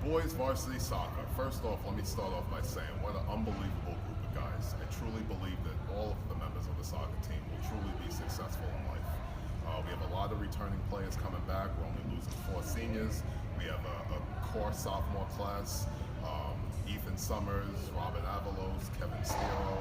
Boys varsity soccer. First off, let me start off by saying what an unbelievable group of guys. I truly believe that all of the members of the soccer team will truly be successful in life. We have a lot of returning players coming back. We're only losing 4 seniors. We have a core sophomore class. Ethan Summers, Robin Avalos, Kevin Stero,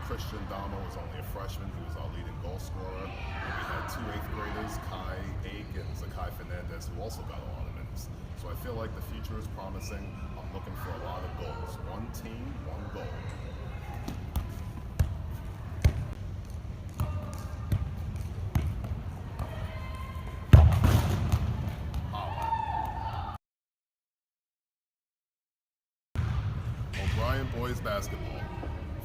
Christian Damo is only a freshman. He was our leading goal scorer. And we had 2 8th graders, Kai Ake and Zakai Fernandez, who also got a lot of minutes. So I feel like the future is promising. I'm looking for a lot of goals. One team, one goal. O'Bryant Boys Basketball.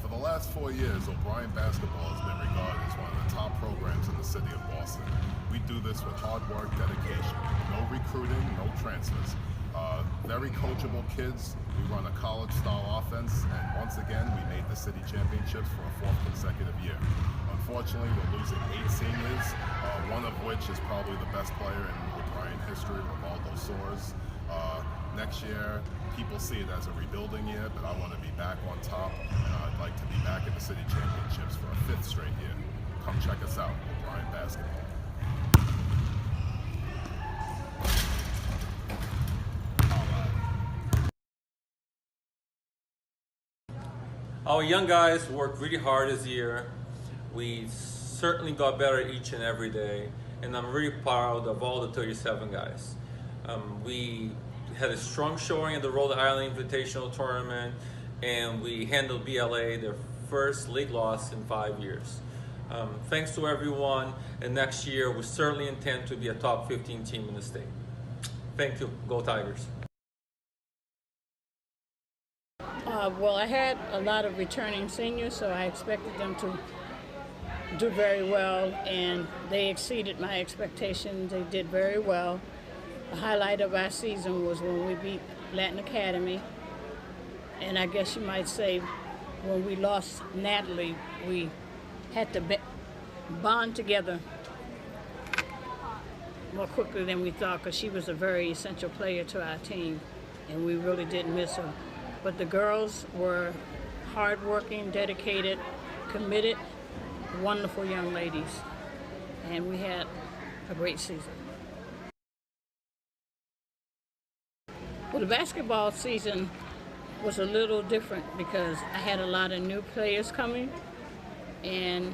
For the last 4 years, O'Bryant Basketball has been regarded as one of the top programs in the city of Boston. We do this with hard work, dedication, no recruiting, no transfers. Very coachable kids. We run a college-style offense, and once again, we made the city championships for a 4th consecutive year. Unfortunately, we're losing 8 seniors, one of which is probably the best player in O'Brien history, Rivaldo Soares. Next year, people see it as a rebuilding year, but I want to be back on top, and I'd like to be back in the city championships for a 5th straight year. Come check us out, O'Brien Basketball. Our young guys worked really hard this year. We certainly got better each and every day, and I'm really proud of all the 37 guys. We had a strong showing at the Rhode Island Invitational Tournament, and we handled BLA, their first league loss in 5 years. Thanks to everyone, and next year we certainly intend to be a top 15 team in the state. Thank you. Go Tigers. Well, I had a lot of returning seniors, so I expected them to do very well, and they exceeded my expectations. They did very well. The highlight of our season was when we beat Latin Academy, and I guess you might say when we lost Natalie, we had to bond together more quickly than we thought, because she was a very essential player to our team, and we really did miss her. But the girls were hardworking, dedicated, committed, wonderful young ladies, and we had a great season. Well, the basketball season was a little different because I had a lot of new players coming, and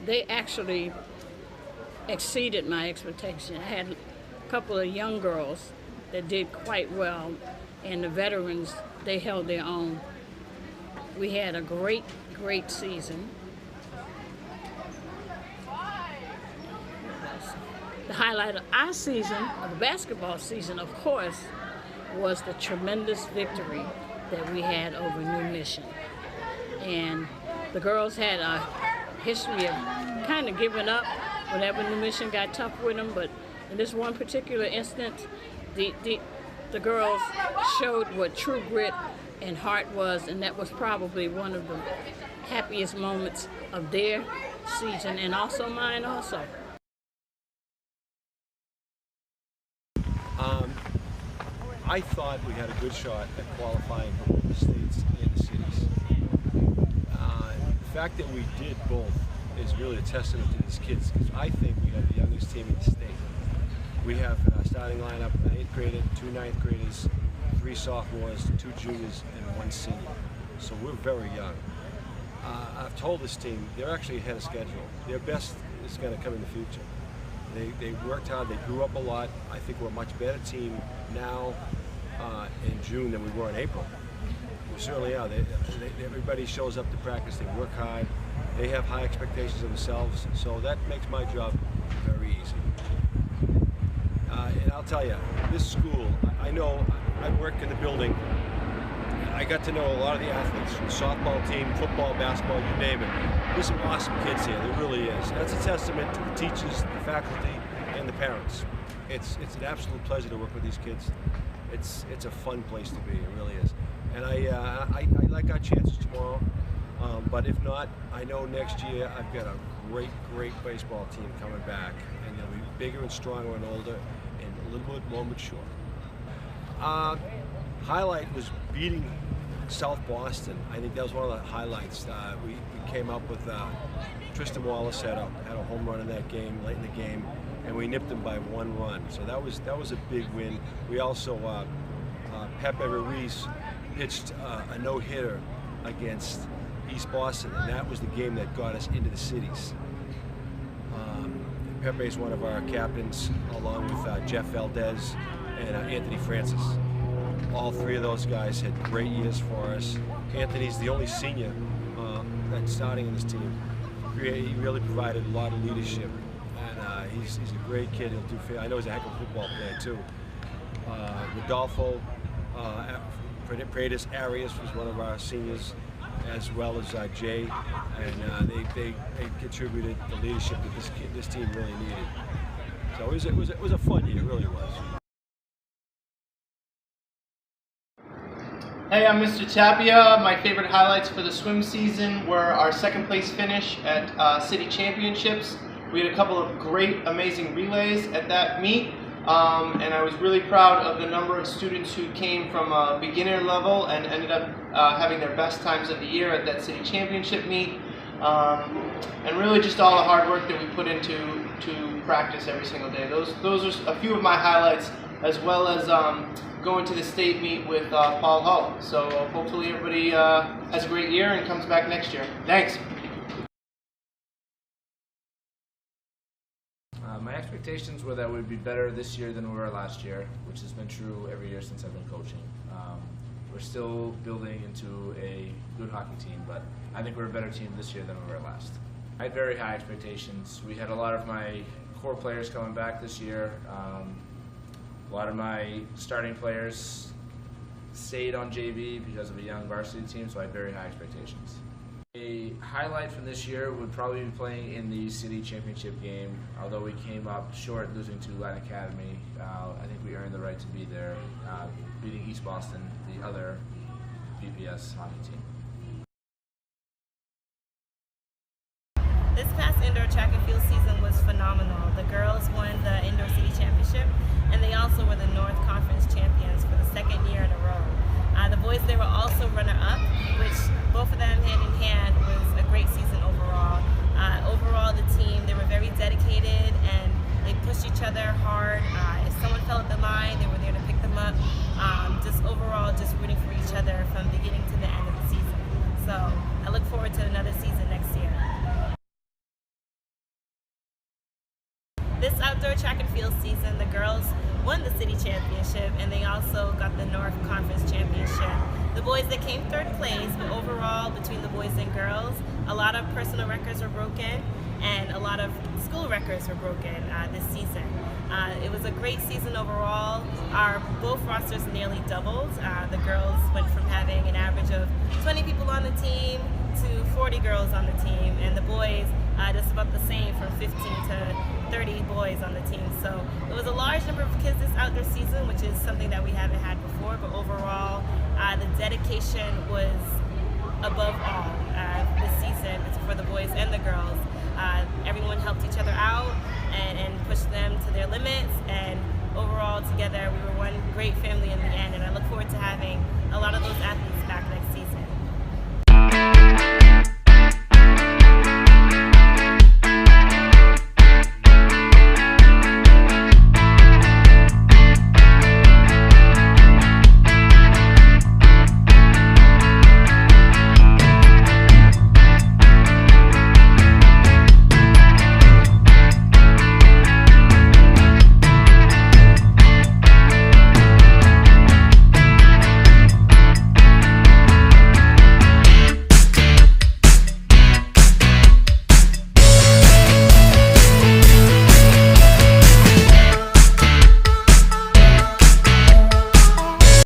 they actually exceeded my expectation. I had a couple of young girls that did quite well, and the veterans, they held their own. We had a great season. The highlight of our season, of the basketball season, of course, was the tremendous victory that we had over New Mission. And the girls had a history of kind of giving up whenever New Mission got tough with them, but in this one particular instance, the girls showed what true grit and heart was, and that was probably one of the happiest moments of their season, and also mine also. I thought we had a good shot at qualifying for both the states and the cities. The fact that we did both is really a testament to these kids, because I think we have the youngest team in the state. We have in our starting lineup an 8th grader, 2 9th graders, 3 sophomores, 2 juniors, and 1 senior. So we're very young. I've told this team they're actually ahead of schedule. Their best is going to come in the future. They worked hard, they grew up a lot. I think we're a much better team now in June than we were in April. We certainly are. Everybody shows up to practice, they work hard, they have high expectations of themselves, so that makes my job very easy. And I'll tell you, this school, I know, I work in the building. I got to know a lot of the athletes from the softball team, football, basketball, you name it. There's some awesome kids here, there really is. That's a testament to the teachers, the faculty, and the parents. It's an absolute pleasure to work with these kids. It's a fun place to be, it really is. And I like our chances tomorrow, but if not, I know next year I've got a great baseball team coming back, and they'll be bigger and stronger and older and a little bit more mature. Highlight was beating South Boston. I think that was one of the highlights. We came up with Tristan Wallace had a home run in that game, late in the game, and we nipped him by 1 run. So that was a big win. We also Pepe Ruiz pitched a no-hitter against East Boston, and that was the game that got us into the cities. Pepe is one of our captains, along with Jeff Valdez and Anthony Francis. All three of those guys had great years for us. Anthony's the only senior that's starting in this team. He really provided a lot of leadership, and he's a great kid. He'll do. I know he's a heck of a football player too. Rodolfo Paredes Arias was one of our seniors, as well as Jay, and they contributed the leadership that this team really needed. So it was a fun year, it really was. Hey, I'm Mr. Tapia. My favorite highlights for the swim season were our second place finish at City Championships. We had a couple of great, amazing relays at that meet, and I was really proud of the number of students who came from a beginner level and ended up having their best times of the year at that City Championship meet, and really just all the hard work that we put into practice every single day. Those are a few of my highlights, as well as going to the state meet with Paul Hull. So hopefully everybody has a great year and comes back next year. Thanks. My expectations were that we'd be better this year than we were last year, which has been true every year since I've been coaching. We're still building into a good hockey team, but I think we're a better team this year than we were last. I had very high expectations. We had a lot of my core players coming back this year. A lot of my starting players stayed on JV because of a young varsity team, so I had very high expectations. A highlight from this year would probably be playing in the city championship game. Although we came up short losing to Latin Academy, I think we earned the right to be there, beating East Boston, the other BPS hockey team. This past indoor track and field season was phenomenal. The girls won the indoor city championship, and they also were the North Conference champions for the second year in a row. The boys, they were also runner-up, which both of them hand in hand was a great season overall. Overall, the team, they were very dedicated and they pushed each other hard. If someone fell at the line, they were there to pick them up. Just overall, just rooting for each other from beginning to the end of the season. So I look forward to another season next year. This outdoor track and field season, the girls won the city championship and they also got the North Conference championship. The boys, they came third place, but overall between the boys and girls, a lot of personal records were broken and a lot of school records were broken this season. It was a great season overall. Both rosters nearly doubled. The girls went from having an average of 20 people on the team to 40 girls on the team, and the boys just about the same, from 15 to 30 boys on the team. So it was a large number of kids this outdoor season, which is something that we haven't had before, but overall the dedication was above all this season for the boys and the girls. Everyone helped each other out and pushed them to their limits, and overall together we were one great family in the end, and I look forward to having